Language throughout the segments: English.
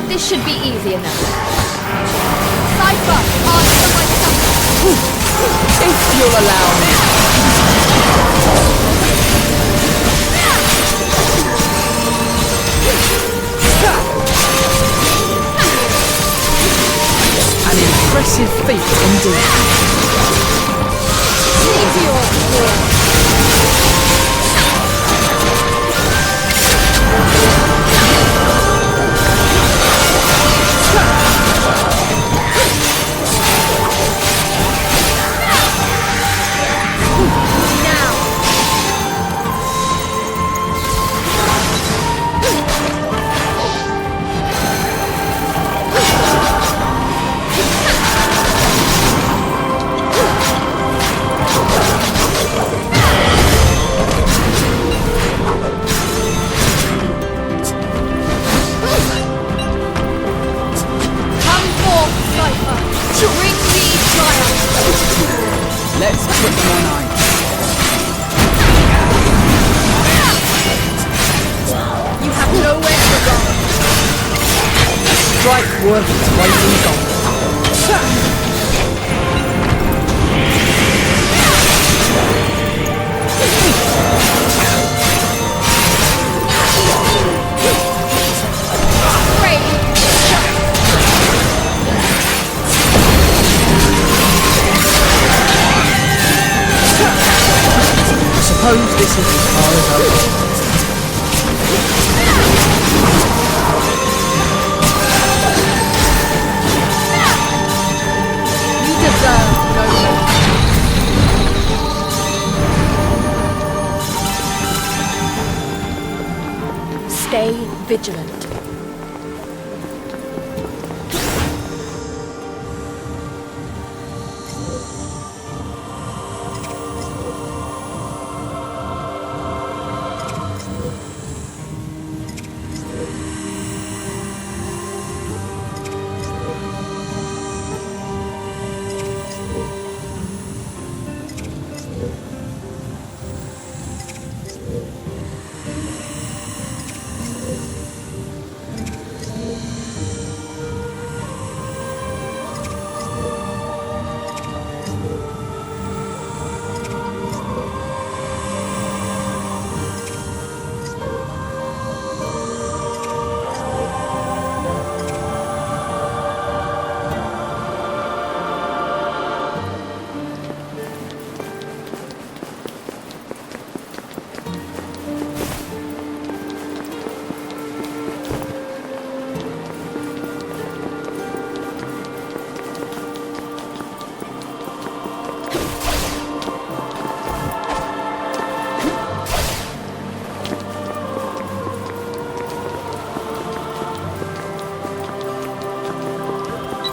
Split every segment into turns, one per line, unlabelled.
This should be easy enough. Cypher, answer my summons.
If you'll allow me. An impressive feat indeed.
Meteor Swarm.
Let's put them on ice.
You have nowhere to go.
A strike worth its weight in gold. Suppose this is as far as I go.
You deserve no less. Stay vigilant.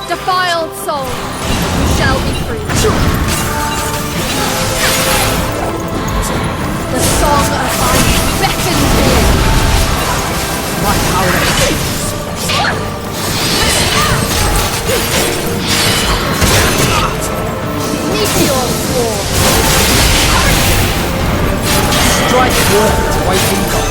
Defiled soul, you shall be free. The song of ice beckons you.
My power.
Meteor Swarm.
Strike worth its weight in gold.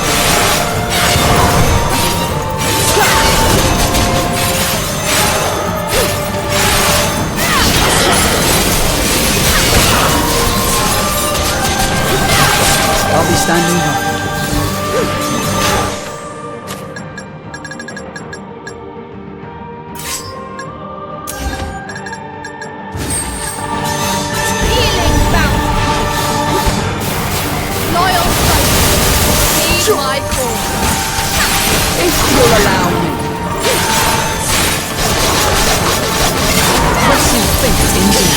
I'll be standing by.
Healing bounty. Loyal faith. Heed my call.
If you'll allow me. Impressive feat indeed.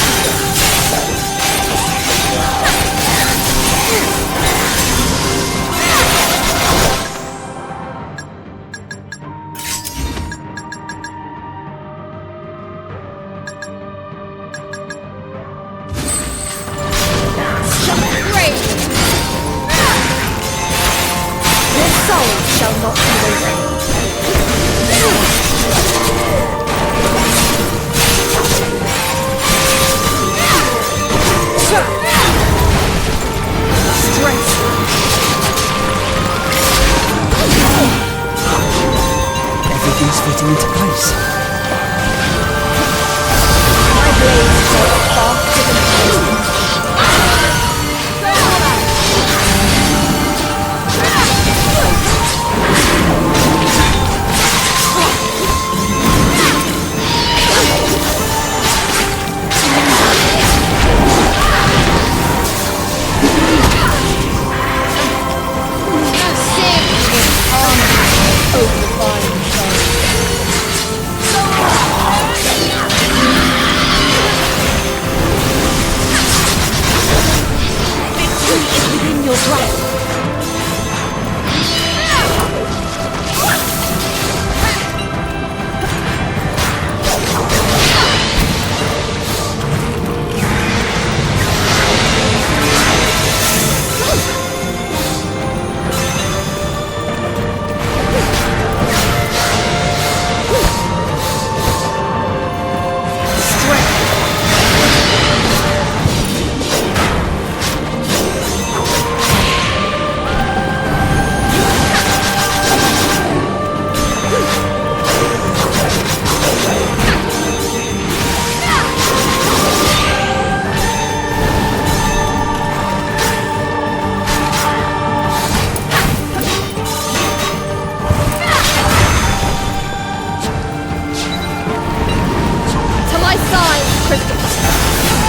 crystals.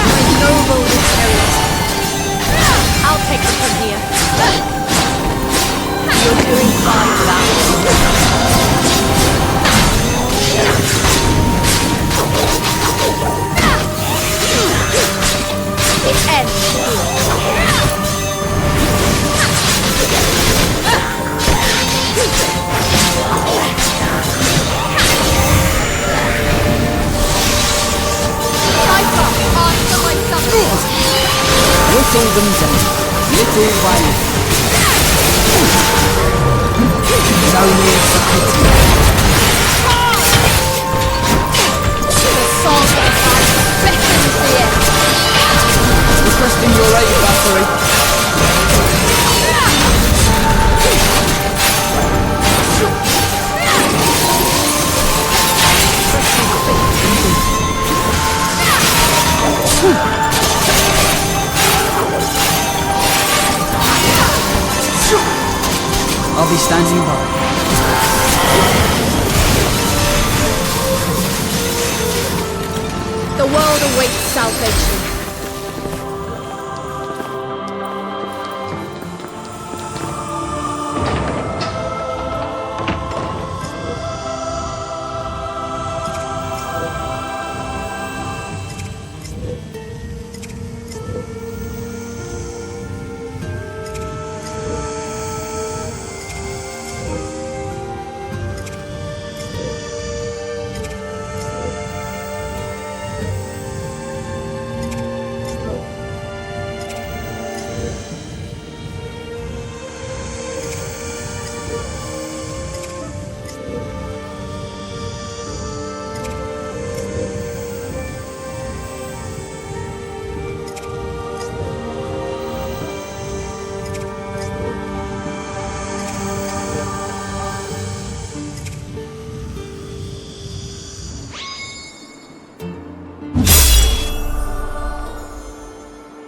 My noble Valkyries. I'll take them from here. You're doing fine without me. It ends here.
Whittle them down, little by little. It's only a pity.
The song of the fight beckons the end.
Requesting your aid, Valkyrie. I'll be standing by.
The world awaits salvation.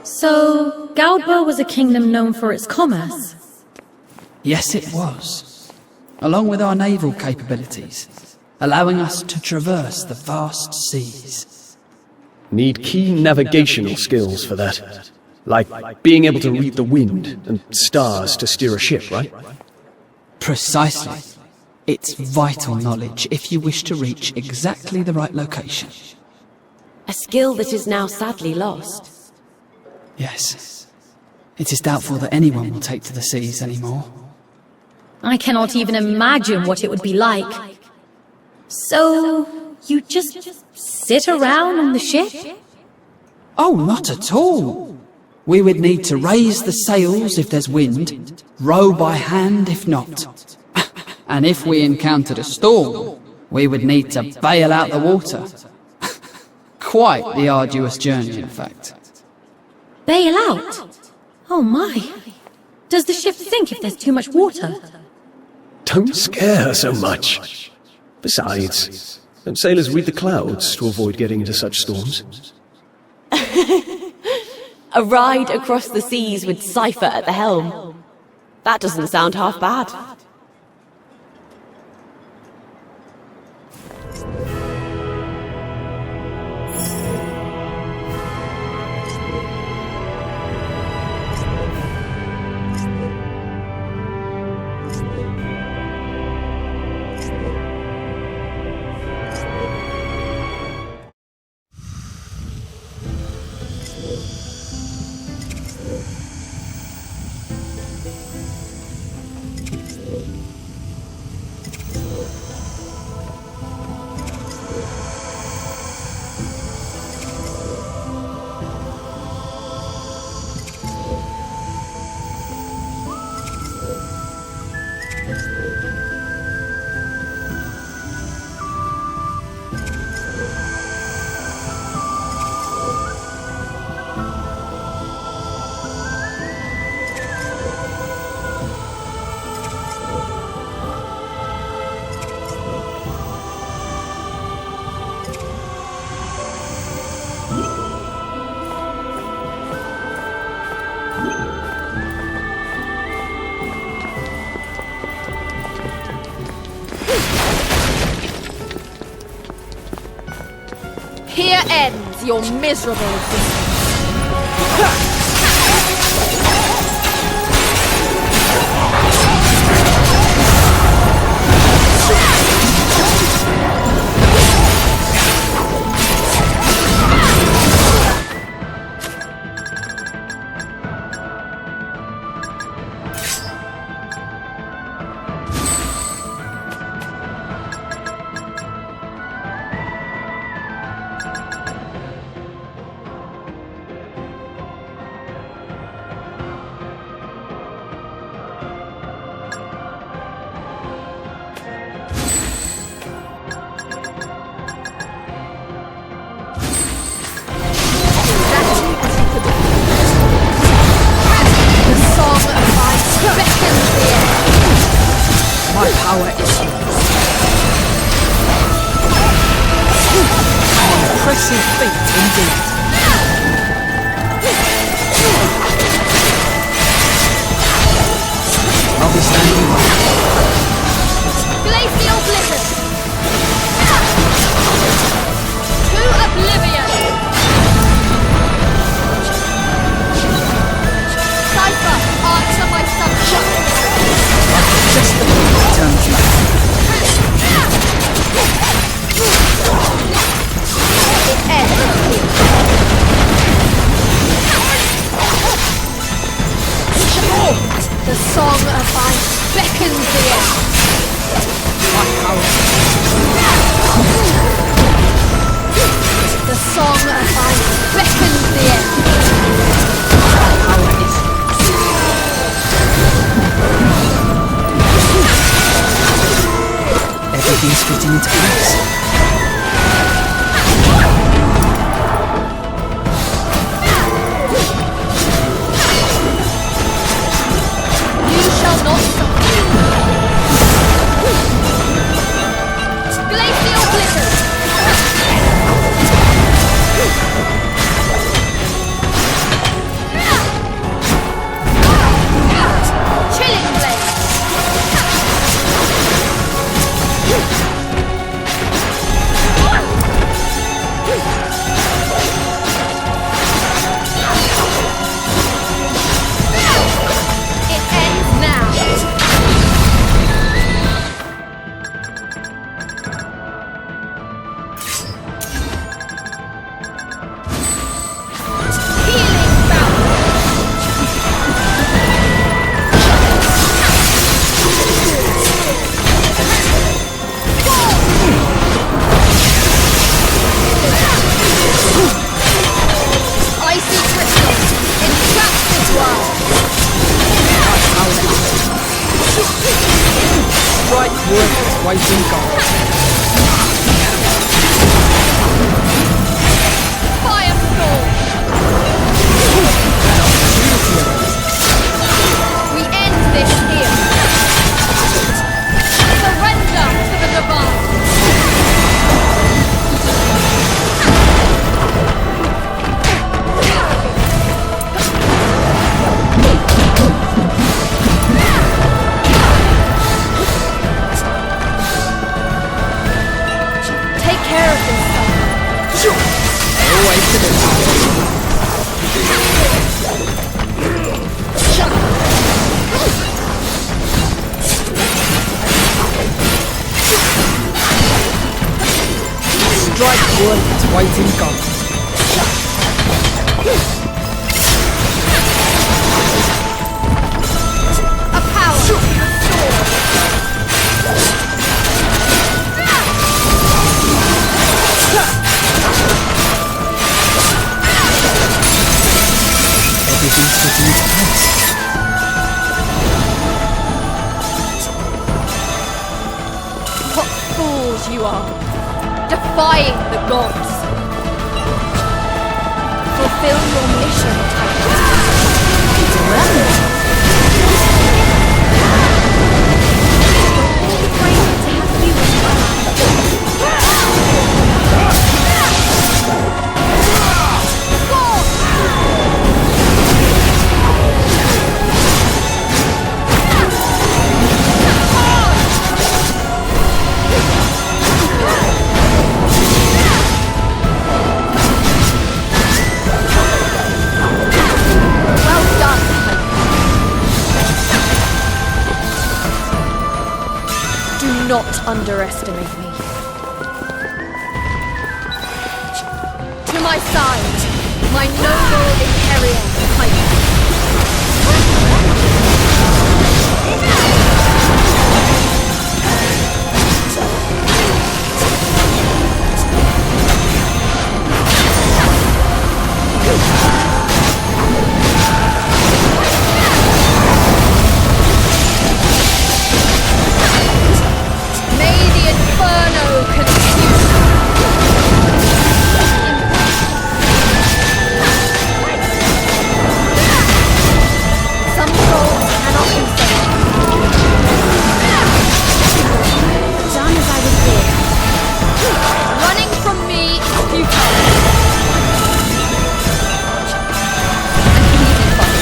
So, Gaudba was a kingdom known for its commerce.
Yes, it was. Along with our naval capabilities, allowing us to traverse the vast seas.
Need key navigational skills for that. Like being able to read the wind and stars to steer a ship, right?
Precisely. It's vital knowledge if you wish to reach exactly the right location.
A skill that is now sadly lost.
Yes. It is doubtful that anyone will take to the seas anymore.
I cannot even imagine what it would be like. So, you just sit around on the ship?
Oh, not at all. We would need to raise the sails if there's wind, row by hand if not. And if we encountered a storm, we would need to bail out the water. Quite the arduous journey, in fact.
Bail out? Oh my. Does the ship sink if there's too much water?
Don't scare her so much. Besides, don't sailors read the clouds to avoid getting into such storms?
A ride across the seas with Cypher at the helm. That doesn't sound half bad.
ends your miserable existence.
My power is an impressive feat indeed. I'll be standing by.
Glacial blizzard! To oblivion! Cypher, answer my subject!
Just the thing that turns me.
It ends here. The song of ice beckons the end.
My power.
The song of ice beckons the end.
My power is. Everything's fitting into place.
You shall not suffer. Glacial blizzard. Chilling blade. It ends now. Healing bound. Icy crystal entraps this world.
Bright wood, waiting gold.
Firestorm. We end this here. Surrender to the divine. Take care of this, son.
Always to the Strike wood, waiting gold.
A power restored.
Everything's fitting into place.
What fools you are, defying the gods. Fulfill your mission, Titan. Well. not underestimate me. To my side, my noble Imperial Titan. May the inferno consume. Some souls cannot be saved.
Done as I was bid.
Running from me is futile. An easy fight.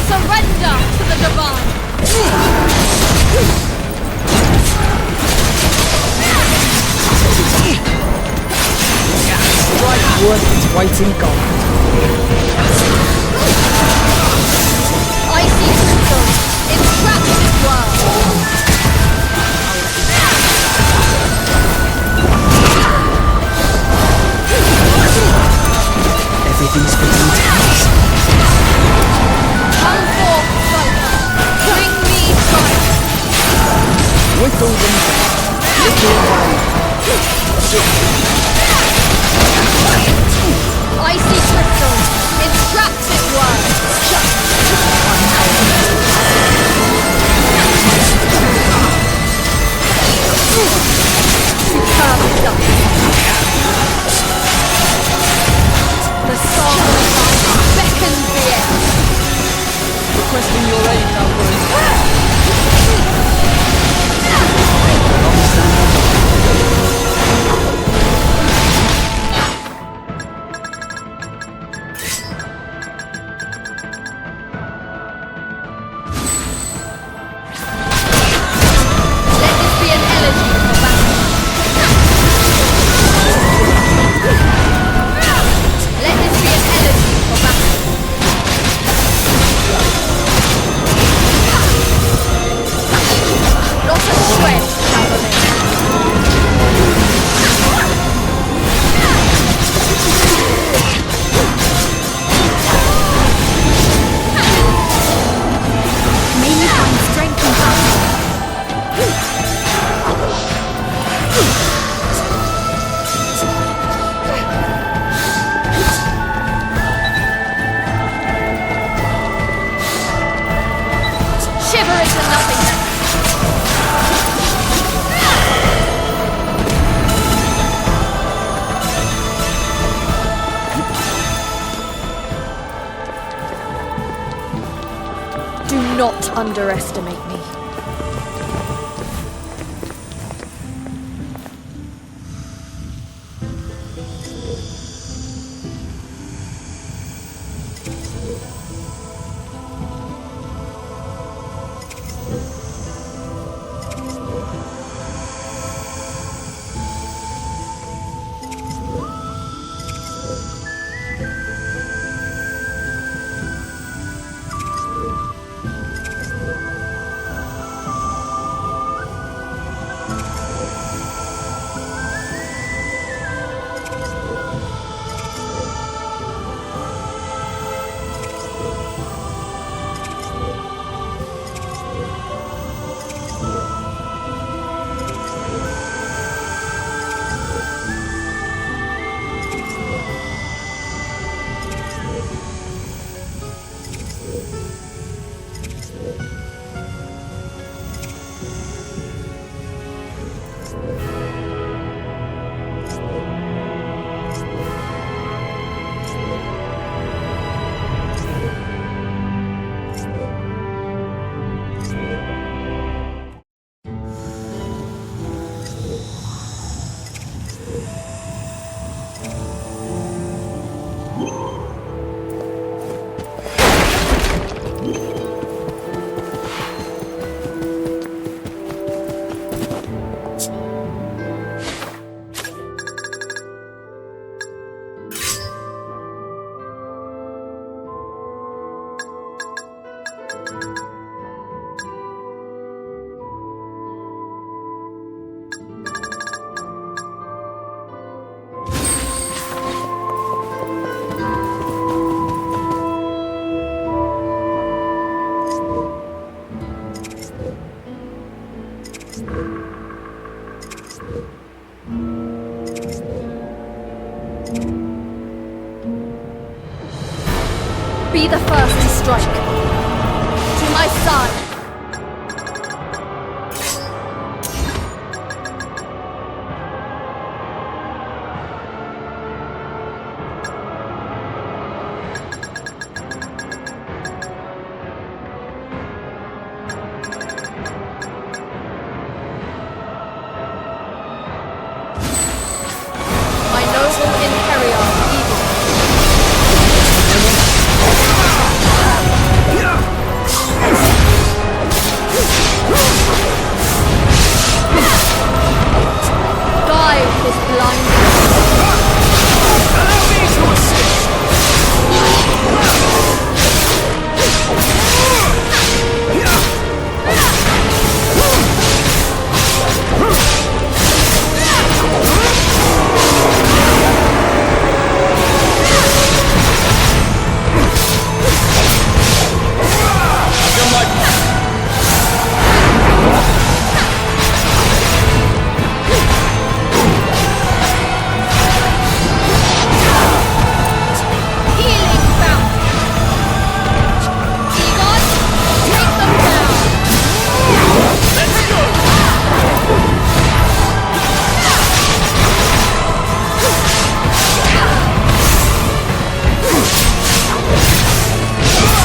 Surrender to the divine.
Strike worth its weight in gold.
Icy crystal entraps this world.
Everything's fitting to place.
Come forth, Cypher. Bring me triumph.
Whittle them down. Little way.
Icy crystal entraps this world. Superbly done. The song of fire beckons the air.
Requesting your aid, Valkyrie.
Let this be an elegy for battle. Let this be an elegy for battle. Not a shred shall remain.
May you find strength in battle.
Shiver into nothingness. Do not underestimate me. Be the first to strike. To my side. My noble Imperial Eagle. Guide this blinding. Healing bounty. Egon, take them down.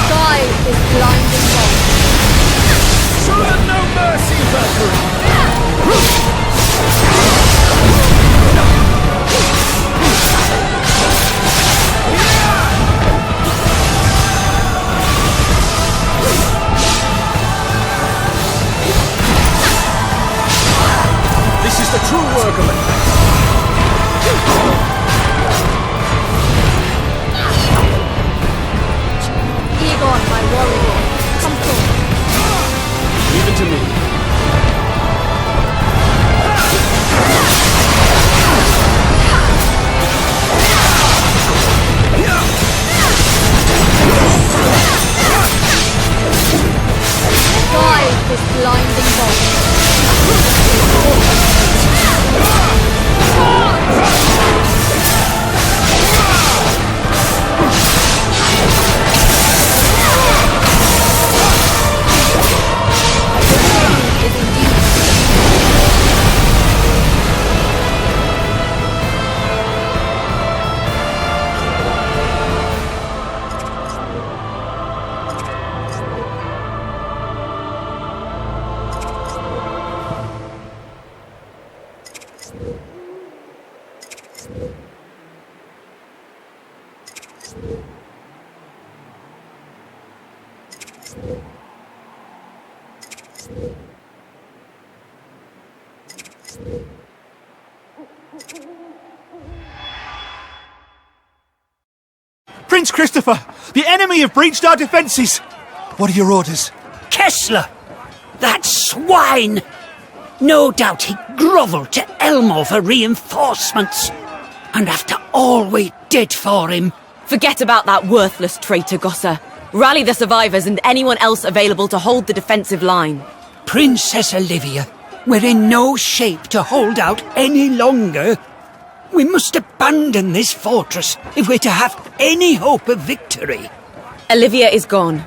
Guide this blinding bolt.
Show them no mercy, Valkyrie! This is the true work of it.
Egon, my warrior, come forward.
Leave it to me.
Guide this blinding bolt. Is indeed
Prince Christopher, the enemy have breached our defences. What are your orders?
Kessler! That swine! No doubt he grovelled to Elmo for reinforcements. And after all we did for him,
Forget about that worthless traitor, Gosser. Rally the survivors and anyone else available to hold the defensive line.
Princess Olivia, we're in no shape to hold out any longer. We must abandon this fortress if we're to have any hope of victory.
Olivia is gone.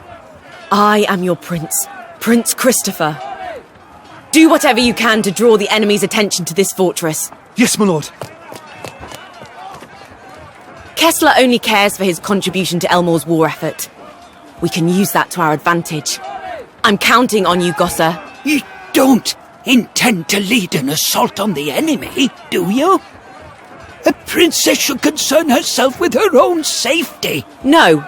I am your prince, Prince Christopher. Do whatever you can to draw the enemy's attention to this fortress.
Yes, my lord.
Kessler only cares for his contribution to Elmore's war effort. We can use that to our advantage. I'm counting on you, Gosser.
You don't intend to lead an assault on the enemy, do you? A princess should concern herself with her own safety.
No.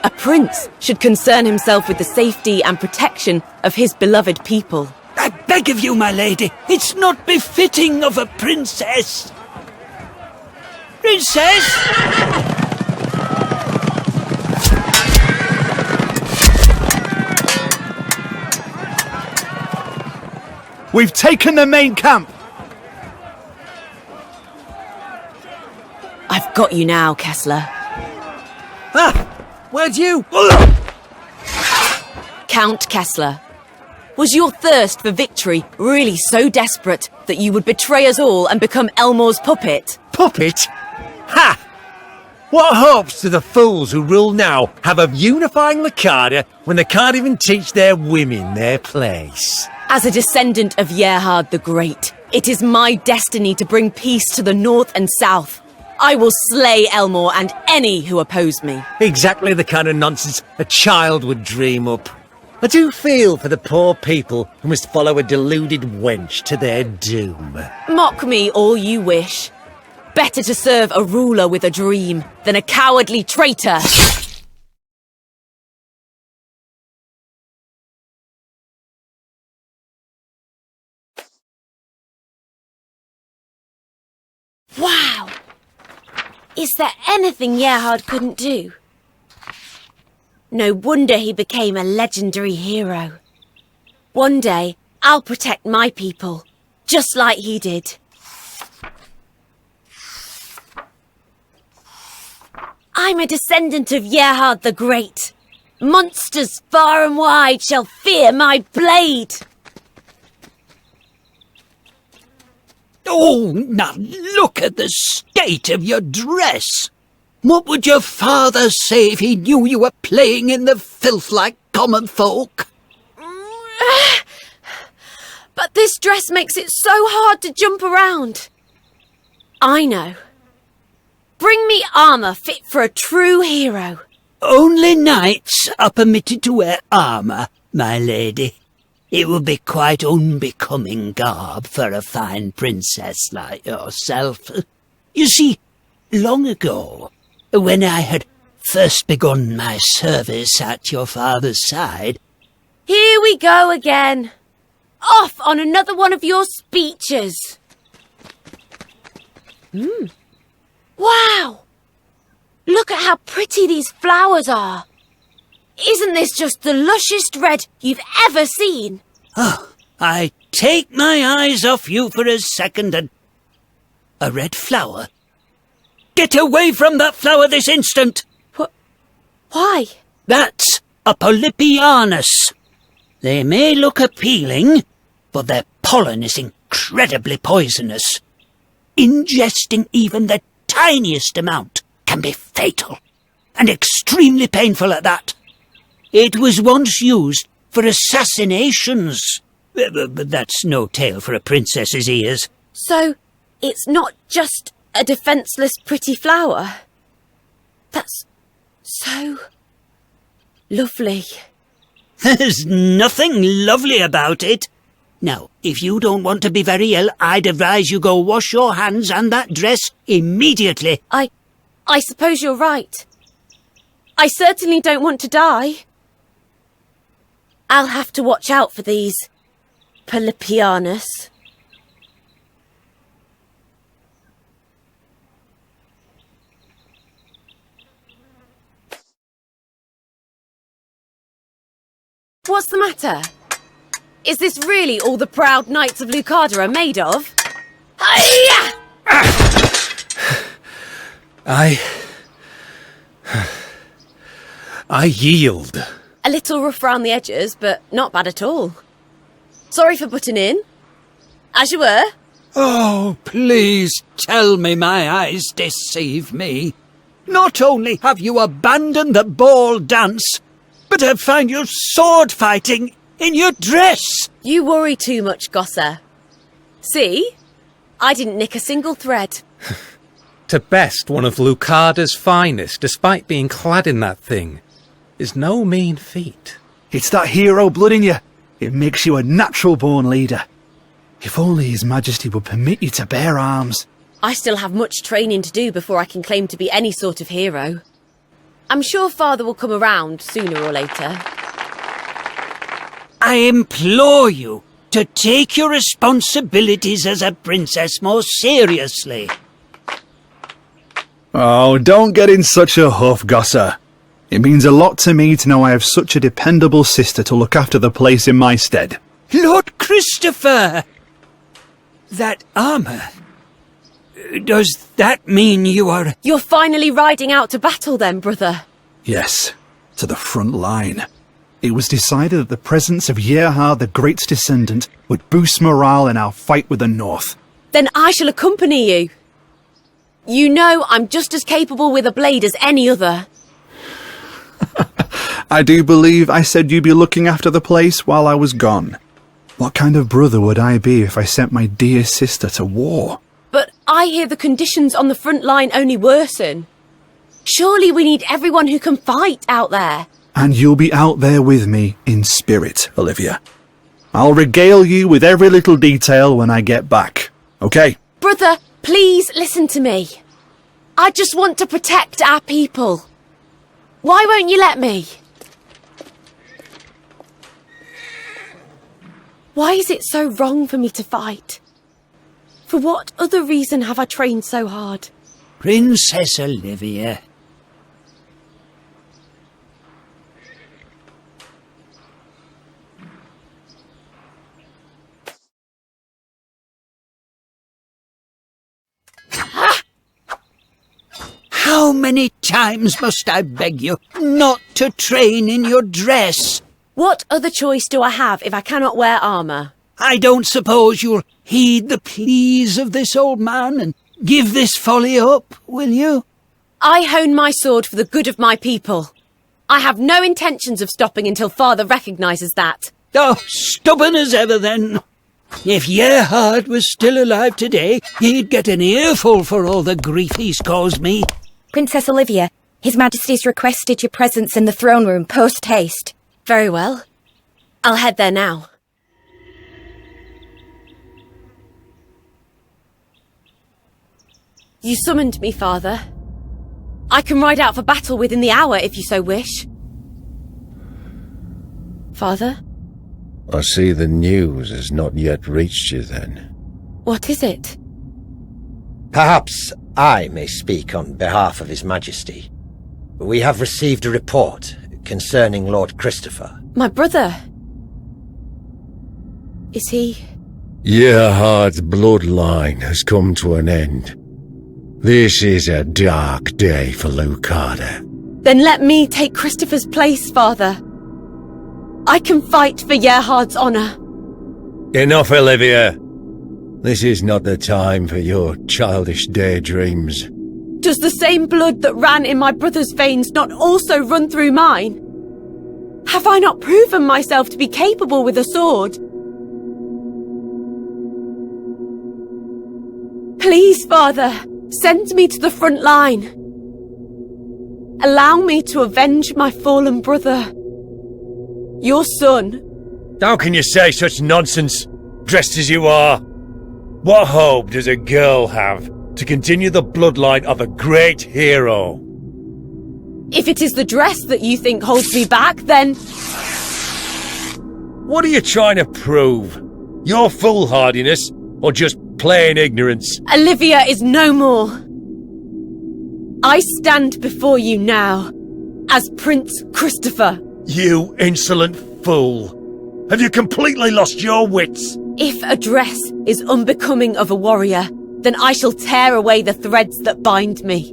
A prince should concern himself with the safety and protection of his beloved people.
I beg of you, my lady, it's not befitting of a princess. Princess?
We've taken the main camp.
I've got you now, Kessler.
Ah! Where'd you?
Count Kessler. Was your thirst for victory really so desperate that you would betray us all and become Elmore's puppet?
Puppet? Ha! What hopes do the fools who rule now have of unifying Lycadia when they can't even teach their women their place?
As a descendant of Yerhard the Great, it is my destiny to bring peace to the north and south. I will slay Elmore and any who oppose me.
Exactly the kind of nonsense a child would dream up. I do feel for the poor people who must follow a deluded wench to their doom.
Mock me all you wish. Better to serve a ruler with a dream than a cowardly traitor. Wow! Is there anything Yerhard couldn't do? No wonder he became a legendary hero. One day, I'll protect my people, just like he did. I'm a descendant of Yerhard the Great. Monsters far and wide shall fear my blade.
Oh, now look at the state of your dress. What would your father say if he knew you were playing in the filth like common folk?
But this dress makes it so hard to jump around. I know. Bring me armour fit for a true hero.
Only knights are permitted to wear armour, my lady. It would be quite unbecoming garb for a fine princess like yourself. You see, long ago, when I had first begun my service at your father's side...
Here we go again. Off on another one of your speeches. Wow! Look at how pretty these flowers are. Isn't this just the lushest red you've ever seen?
Oh, I take my eyes off you for a second and... A red flower? Get away from that flower this instant!
Why?
That's a Polypianus. They may look appealing, but their pollen is incredibly poisonous. Ingesting even the tiniest amount can be fatal, and extremely painful at that. It was once used for assassinations. But that's no tale for a princess's ears.
So, it's not just a defenceless pretty flower? That's so... lovely.
There's nothing lovely about it. Now, if you don't want to be very ill, I'd advise you go wash your hands and that dress immediately.
I suppose you're right. I certainly don't want to die. I'll have to watch out for these Polypianus. What's the matter? Is this really all the proud knights of Lucada are made of? Hi-ya!
I yield.
A little rough round the edges, but not bad at all. Sorry for butting in. As you were.
Oh, please tell me my eyes deceive me. Not only have you abandoned the ball dance, but I find you sword fighting in your dress.
You worry too much, Gosser. See? I didn't nick a single thread.
To best one of Lucada's finest, despite being clad in that thing, is no mean feat.
It's that hero blood in you. It makes you a natural-born leader. If only His Majesty would permit you to bear arms.
I still have much training to do before I can claim to be any sort of hero. I'm sure Father will come around sooner or later.
I implore you to take your responsibilities as a princess more seriously.
Oh, don't get in such a huff, Gosser. It means a lot to me to know I have such a dependable sister to look after the place in my stead.
Lord Christopher! That armour... Does that mean you are...
You're finally riding out to battle then, brother?
Yes, to the front line. it was decided that the presence of Gerhard the Great's descendant would boost morale in our fight with the North.
Then I shall accompany you. You know I'm just as capable with a blade as any other.
I do believe I said you'd be looking after the place while I was gone. What kind of brother would I be if I sent my dear sister to war?
But I hear the conditions on the front line only worsen. Surely we need everyone who can fight out there.
And you'll be out there with me in spirit, Olivia. I'll regale you with every little detail when I get back, okay?
Brother, please listen to me. I just want to protect our people. Why won't you let me? Why is it so wrong for me to fight? For what other reason have I trained so hard?
Princess Olivia. How many times must I beg you not to train in your dress?
What other choice do I have if I cannot wear armour?
I don't suppose you'll heed the pleas of this old man and give this folly up, will you?
I hone my sword for the good of my people. I have no intentions of stopping until Father recognises that.
Oh, stubborn as ever, then. If Gerhard was still alive today, he'd get an earful for all the grief he's caused me.
Princess Olivia, His Majesty's requested your presence in the throne room post-haste.
Very well. I'll head there now. You summoned me, Father. I can ride out for battle within the hour if you so wish. Father?
I see the news has not yet reached you then.
What is it?
Perhaps I may speak on behalf of His Majesty. We have received a report concerning Lord Christopher.
My brother. Is he...
Gerhard's bloodline has come to an end. This is a dark day for Lucada.
Then let me take Christopher's place, Father. I can fight for Gerhard's honour.
Enough, Olivia. This is not the time for your childish daydreams.
Does the same blood that ran in my brother's veins not also run through mine? Have I not proven myself to be capable with a sword? Please, Father, send me to the front line. Allow me to avenge my fallen brother. Your son.
How can you say such nonsense, dressed as you are? What hope does a girl have to continue the bloodline of a great hero?
If it is the dress that you think holds me back, then...
What are you trying to prove? Your foolhardiness, or just plain ignorance?
Olivia is no more. I stand before you now, as Prince Christopher.
You insolent fool! Have you completely lost your wits?
If a dress is unbecoming of a warrior, then I shall tear away the threads that bind me.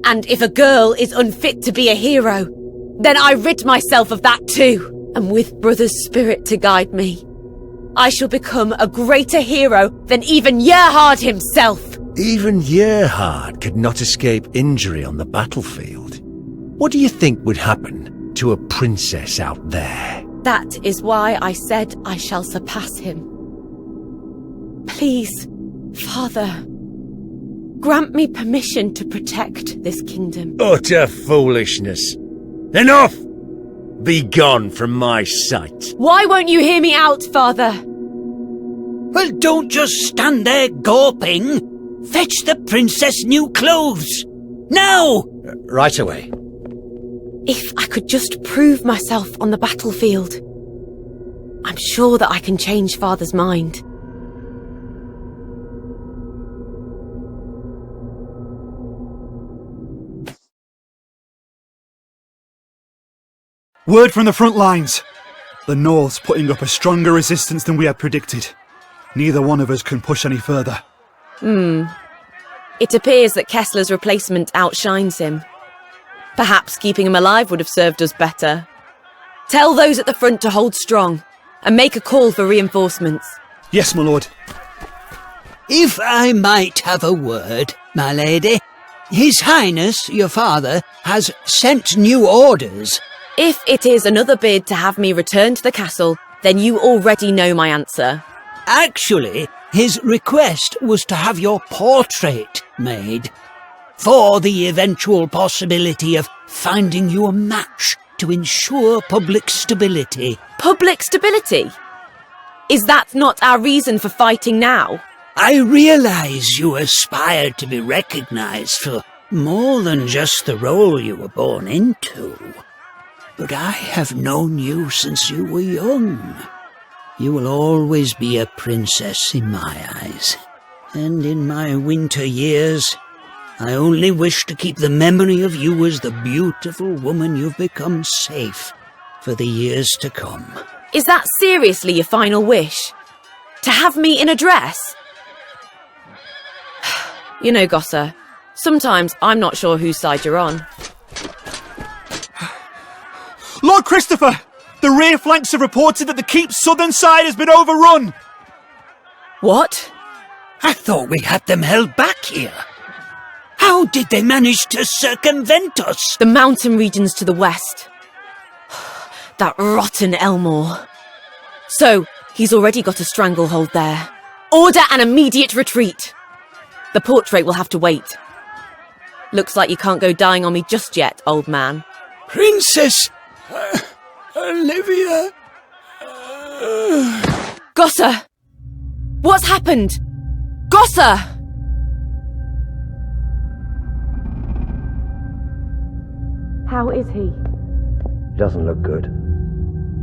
And if a girl is unfit to be a hero, then I rid myself of that too. And with brother's spirit to guide me, I shall become a greater hero than even Gerhard himself.
Even Gerhard could not escape injury on the battlefield. What do you think would happen to a princess out there?
That is why I said I shall surpass him. Please, Father, grant me permission to protect this kingdom.
Utter foolishness. Enough! Be gone from my sight.
Why won't you hear me out, Father?
Well, don't just stand there gawping. Fetch the princess new clothes. Now!
Right away.
If I could just prove myself on the battlefield, I'm sure that I can change Father's mind.
Word from the front lines. The North's putting up a stronger resistance than we had predicted. Neither one of us can push any further.
It appears that Kessler's replacement outshines him. Perhaps keeping him alive would have served us better. Tell those at the front to hold strong, and make a call for reinforcements.
Yes, my lord.
If I might have a word, my lady, His Highness, your father, has sent new orders.
If it is another bid to have me return to the castle, then you already know my answer.
Actually, his request was to have your portrait made, for the eventual possibility of finding you a match to ensure public stability.
Public stability? Is that not our reason for fighting now?
I realize you aspired to be recognized for more than just the role you were born into. But I have known you since you were young. You will always be a princess in my eyes. And in my winter years, I only wish to keep the memory of you as the beautiful woman you've become safe for the years to come.
Is that seriously your final wish? To have me in a dress? You know, Gosser, sometimes I'm not sure whose side you're on.
Lord Christopher! The rear flanks have reported that the keep's southern side has been overrun!
What?
I thought we had them held back here. How did they manage to circumvent us?
The mountain regions to the west. That rotten Elmore. So, he's already got a stranglehold there. Order an immediate retreat. The portrait will have to wait. Looks like you can't go dying on me just yet, old man.
Princess Olivia.
Gosser! What's happened? Gosser! How is he?
Doesn't look good.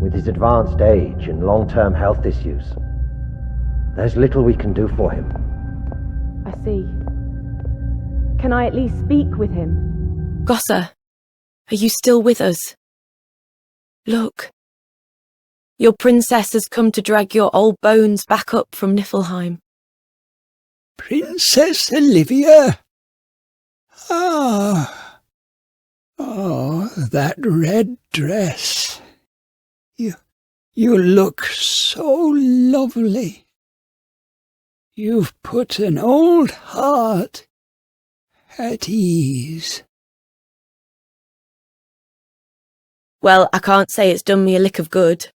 With his advanced age and long-term health issues, there's little we can do for him.
I see. Can I at least speak with him?
Gosser, are you still with us? Look. Your princess has come to drag your old bones back up from Niflheim.
Princess Olivia? Ah. Oh, that red dress. You look so lovely. You've put an old heart at ease.
Well, I can't say it's done me a lick of good.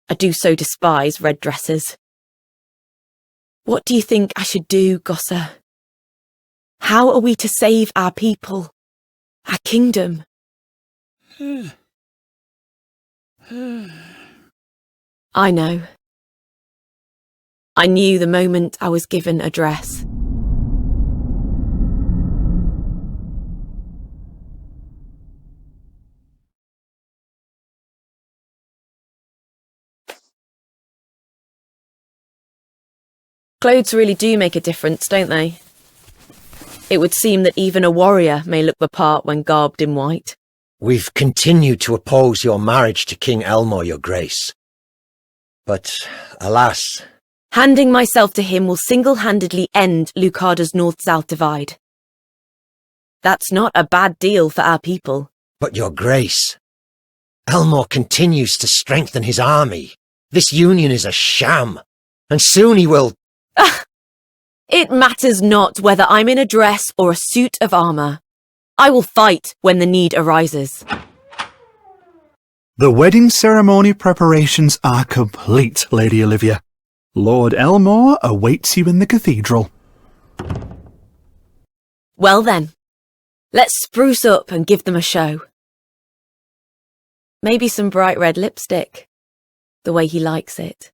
I do so despise red dresses. What do you think I should do, Gosser? How are we to save our people, our kingdom? I know. I knew the moment I was given a dress. Clothes really do make a difference, don't they? It would seem that even a warrior may look the part when garbed in white.
We've continued to oppose your marriage to King Elmore, your grace. But, alas...
Handing myself to him will single-handedly end Lucarda's north-south divide. That's not a bad deal for our people.
But your grace... Elmore continues to strengthen his army. This union is a sham. And soon he will...
It matters not whether I'm in a dress or a suit of armour. I will fight when the need arises.
The wedding ceremony preparations are complete, Lady Olivia. Lord Elmore awaits you in the cathedral.
Well then, let's spruce up and give them a show. Maybe some bright red lipstick, the way he likes it.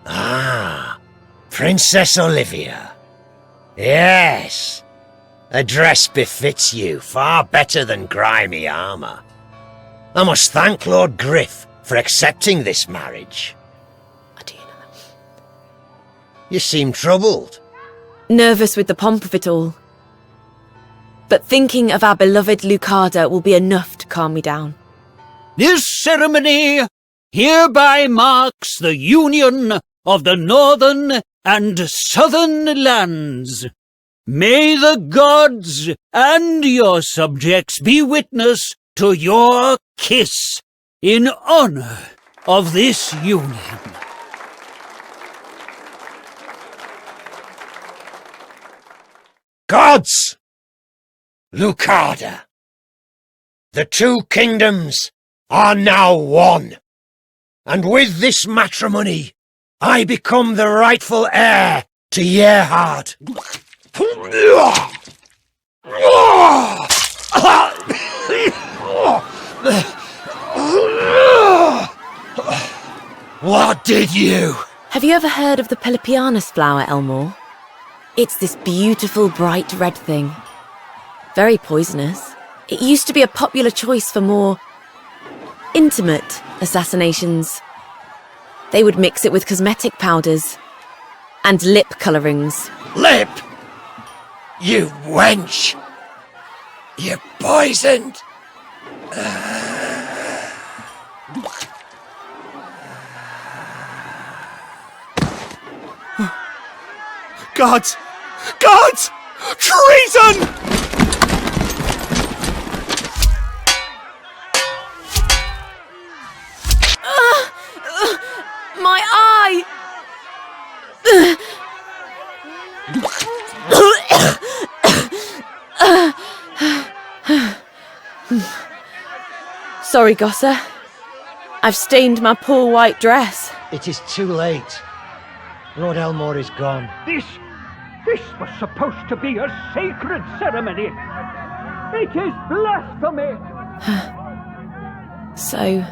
Ah, Princess Olivia. Yes. A dress befits you far better than grimy armour. I must thank Lord Griff for accepting this marriage.
Do you know that?
You seem troubled.
Nervous with the pomp of it all. But thinking of our beloved Lucarda will be enough to calm me down.
This ceremony hereby marks the union of the northern and southern lands. May the gods and your subjects be witness to your kiss in honor of this union.
Gods! Lucada! The two kingdoms are now one, and with this matrimony I become the rightful heir to Yerhard. What did you?
Have you ever heard of the Pelopianus flower, Elmore? It's this beautiful, bright red thing. Very poisonous. It used to be a popular choice for more intimate assassinations. They would mix it with cosmetic powders and lip colourings.
Lip! You wench! You're poisoned!
Gods! Gods! Treason!
My eye! Sorry, Gosser. I've stained my poor white dress.
It is too late. Lord Elmore is gone.
This was supposed to be a sacred ceremony. It is blasphemy.
So,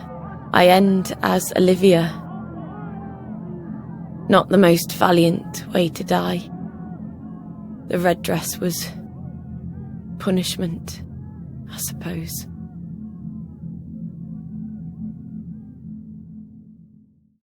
I end as Olivia. Not the most valiant way to die. The red dress was punishment, I suppose.